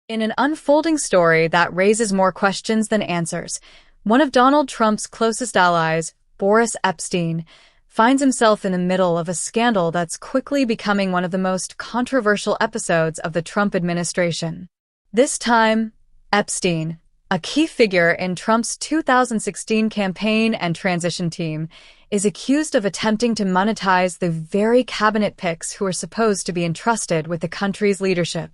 In an unfolding story that raises more questions than answers, one of Donald Trump's closest allies, Boris Epstein, finds himself in the middle of a scandal that's quickly becoming one of the most controversial episodes of the Trump administration. This time, Epstein, a key figure in Trump's 2016 campaign and transition team, is accused of attempting to monetize the very cabinet picks who are supposed to be entrusted with the country's leadership.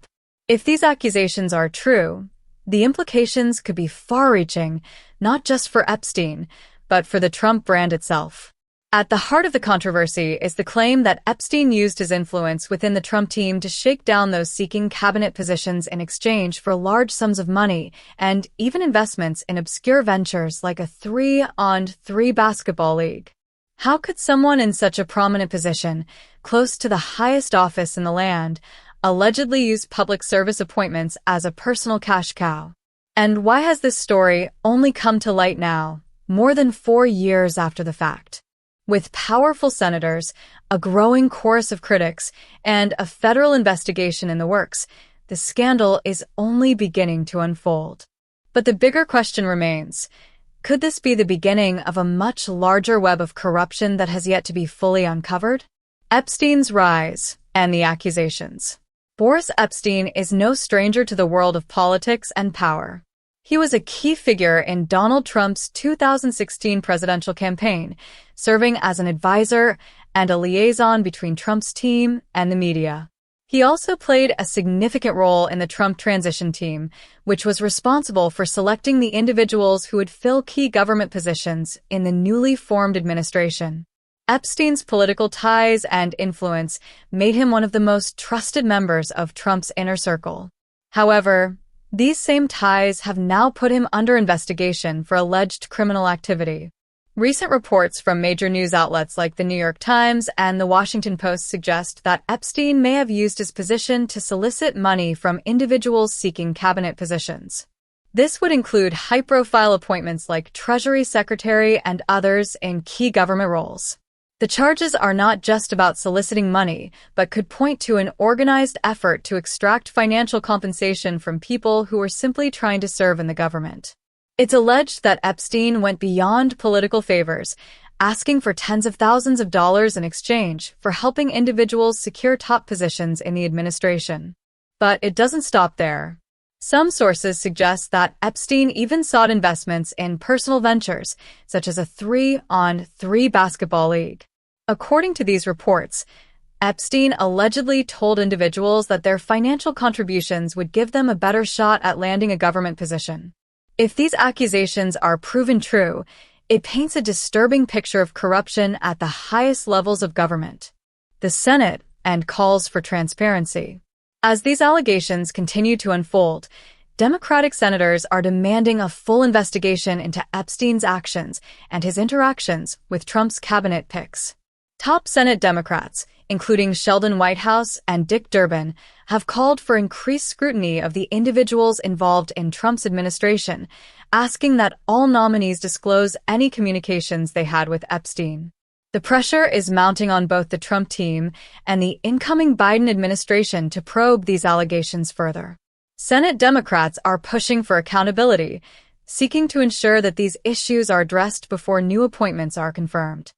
If these accusations are true, the implications could be far-reaching, not just for Epstein, but for the Trump brand itself. At the heart of the controversy is the claim that Epstein used his influence within the Trump team to shake down those seeking cabinet positions in exchange for large sums of money and even investments in obscure ventures like a 3-on-3 basketball league. How could someone in such a prominent position, close to the highest office in the land, allegedly use public service appointments as a personal cash cow? And why has this story only come to light now, more than 4 years after the fact? With powerful senators, a growing chorus of critics, and a federal investigation in the works, the scandal is only beginning to unfold. But the bigger question remains: could this be the beginning of a much larger web of corruption that has yet to be fully uncovered? Epstein's rise and the accusations. Boris Epstein is no stranger to the world of politics and power. He was a key figure in Donald Trump's 2016 presidential campaign, serving as an advisor and a liaison between Trump's team and the media. He also played a significant role in the Trump transition team, which was responsible for selecting the individuals who would fill key government positions in the newly formed administration. Epstein's political ties and influence made him one of the most trusted members of Trump's inner circle. However, these same ties have now put him under investigation for alleged criminal activity. Recent reports from major news outlets like the New York Times and the Washington Post suggest that Epstein may have used his position to solicit money from individuals seeking cabinet positions. This would include high-profile appointments like Treasury Secretary and others in key government roles. The charges are not just about soliciting money, but could point to an organized effort to extract financial compensation from people who were simply trying to serve in the government. It's alleged that Epstein went beyond political favors, asking for tens of thousands of dollars in exchange for helping individuals secure top positions in the administration. But it doesn't stop there. Some sources suggest that Epstein even sought investments in personal ventures, such as a 3-on-3 basketball league. According to these reports, Epstein allegedly told individuals that their financial contributions would give them a better shot at landing a government position. If these accusations are proven true, it paints a disturbing picture of corruption at the highest levels of government, the Senate, and calls for transparency. As these allegations continue to unfold, Democratic senators are demanding a full investigation into Epstein's actions and his interactions with Trump's cabinet picks. Top Senate Democrats, including Sheldon Whitehouse and Dick Durbin, have called for increased scrutiny of the individuals involved in Trump's administration, asking that all nominees disclose any communications they had with Epstein. The pressure is mounting on both the Trump team and the incoming Biden administration to probe these allegations further. Senate Democrats are pushing for accountability, seeking to ensure that these issues are addressed before new appointments are confirmed.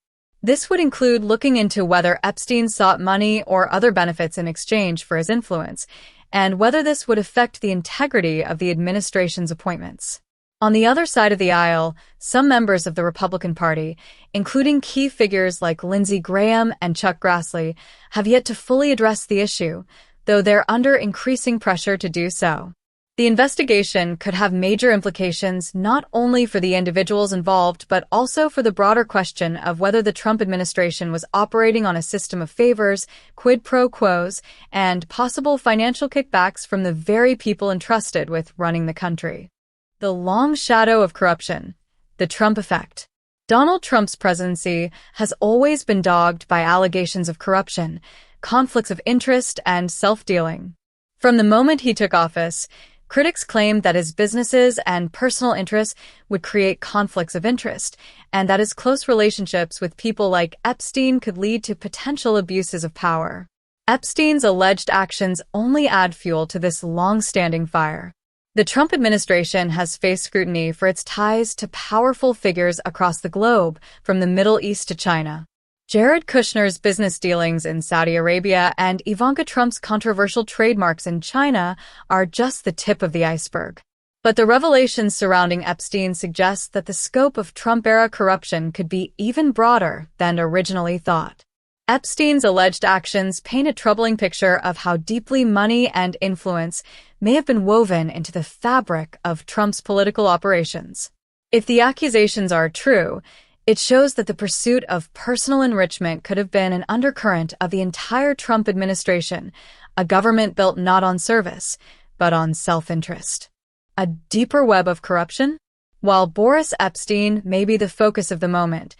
This would include looking into whether Epstein sought money or other benefits in exchange for his influence, and whether this would affect the integrity of the administration's appointments. On the other side of the aisle, some members of the Republican Party, including key figures like Lindsey Graham and Chuck Grassley, have yet to fully address the issue, though they're under increasing pressure to do so. The investigation could have major implications not only for the individuals involved but also for the broader question of whether the Trump administration was operating on a system of favors, quid pro quos, and possible financial kickbacks from the very people entrusted with running the country. The long shadow of corruption, the Trump effect. Donald Trump's presidency has always been dogged by allegations of corruption, conflicts of interest, and self-dealing. From the moment he took office, critics claimed that his businesses and personal interests would create conflicts of interest, and that his close relationships with people like Epstein could lead to potential abuses of power. Epstein's alleged actions only add fuel to this long-standing fire. The Trump administration has faced scrutiny for its ties to powerful figures across the globe, from the Middle East to China. Jared Kushner's business dealings in Saudi Arabia and Ivanka Trump's controversial trademarks in China are just the tip of the iceberg. But the revelations surrounding Epstein suggest that the scope of Trump-era corruption could be even broader than originally thought. Epstein's alleged actions paint a troubling picture of how deeply money and influence may have been woven into the fabric of Trump's political operations. If the accusations are true, it shows that the pursuit of personal enrichment could have been an undercurrent of the entire Trump administration, a government built not on service, but on self-interest. A deeper web of corruption? While Boris Epstein may be the focus of the moment,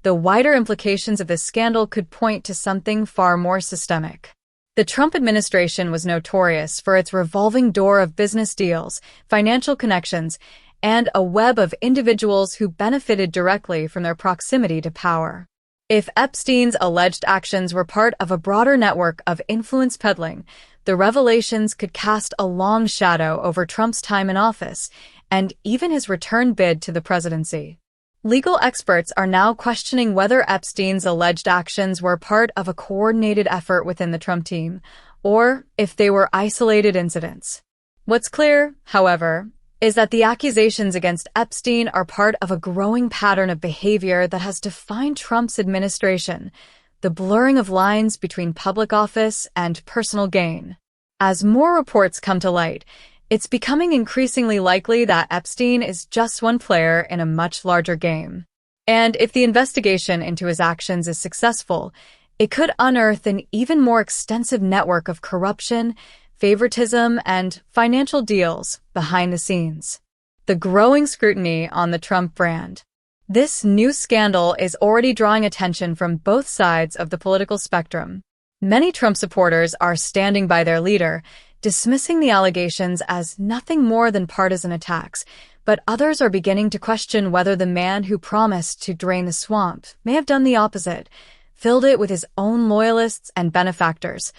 the wider implications of this scandal could point to something far more systemic. The Trump administration was notorious for its revolving door of business deals, financial connections, and a web of individuals who benefited directly from their proximity to power. If Epstein's alleged actions were part of a broader network of influence peddling, the revelations could cast a long shadow over Trump's time in office and even his return bid to the presidency. Legal experts are now questioning whether Epstein's alleged actions were part of a coordinated effort within the Trump team, or if they were isolated incidents. What's clear, however, is that the accusations against Epstein are part of a growing pattern of behavior that has defined Trump's administration, the blurring of lines between public office and personal gain. As more reports come to light, it's becoming increasingly likely that Epstein is just one player in a much larger game. And if the investigation into his actions is successful, it could unearth an even more extensive network of corruption, favoritism, and financial deals behind the scenes. The growing scrutiny on the Trump brand. This new scandal is already drawing attention from both sides of the political spectrum. Many Trump supporters are standing by their leader, dismissing the allegations as nothing more than partisan attacks, but others are beginning to question whether the man who promised to drain the swamp may have done the opposite, filled it with his own loyalists and benefactors,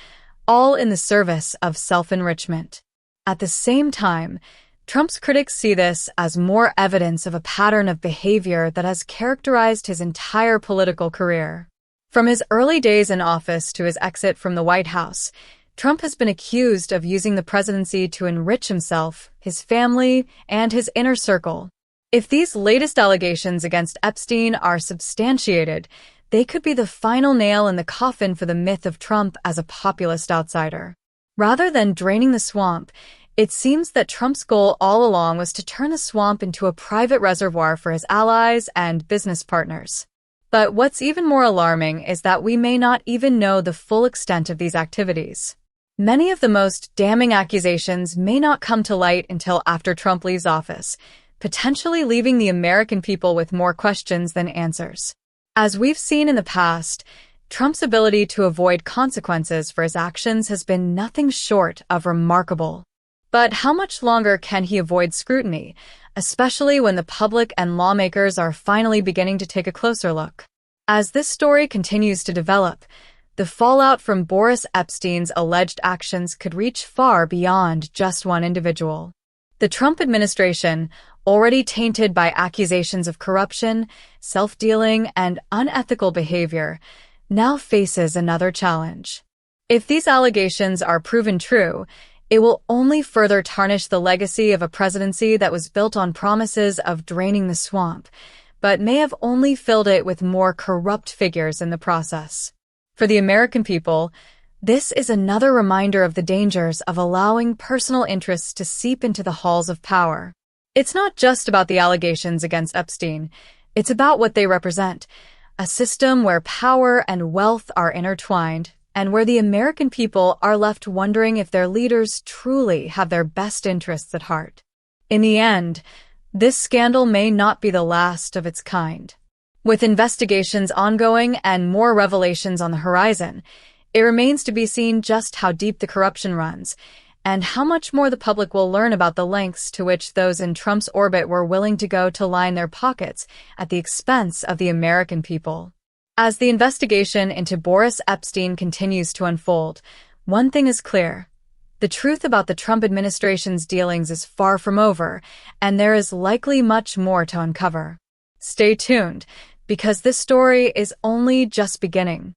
all in the service of self-enrichment. At the same time, Trump's critics see this as more evidence of a pattern of behavior that has characterized his entire political career. From his early days in office to his exit from the White House, Trump has been accused of using the presidency to enrich himself, his family, and his inner circle. If these latest allegations against Epstein are substantiated, they could be the final nail in the coffin for the myth of Trump as a populist outsider. Rather than draining the swamp, it seems that Trump's goal all along was to turn the swamp into a private reservoir for his allies and business partners. But what's even more alarming is that we may not even know the full extent of these activities. Many of the most damning accusations may not come to light until after Trump leaves office, potentially leaving the American people with more questions than answers. As we've seen in the past, Trump's ability to avoid consequences for his actions has been nothing short of remarkable. But how much longer can he avoid scrutiny, especially when the public and lawmakers are finally beginning to take a closer look? As this story continues to develop, the fallout from Boris Epstein's alleged actions could reach far beyond just one individual. The Trump administration, already tainted by accusations of corruption, self-dealing, and unethical behavior, now faces another challenge. If these allegations are proven true, it will only further tarnish the legacy of a presidency that was built on promises of draining the swamp, but may have only filled it with more corrupt figures in the process. For the American people, this is another reminder of the dangers of allowing personal interests to seep into the halls of power. It's not just about the allegations against Epstein, it's about what they represent, a system where power and wealth are intertwined, and where the American people are left wondering if their leaders truly have their best interests at heart. In the end, this scandal may not be the last of its kind. With investigations ongoing and more revelations on the horizon, it remains to be seen just how deep the corruption runs, and how much more the public will learn about the lengths to which those in Trump's orbit were willing to go to line their pockets at the expense of the American people. As the investigation into Boris Epstein continues to unfold, one thing is clear. The truth about the Trump administration's dealings is far from over, and there is likely much more to uncover. Stay tuned, because this story is only just beginning.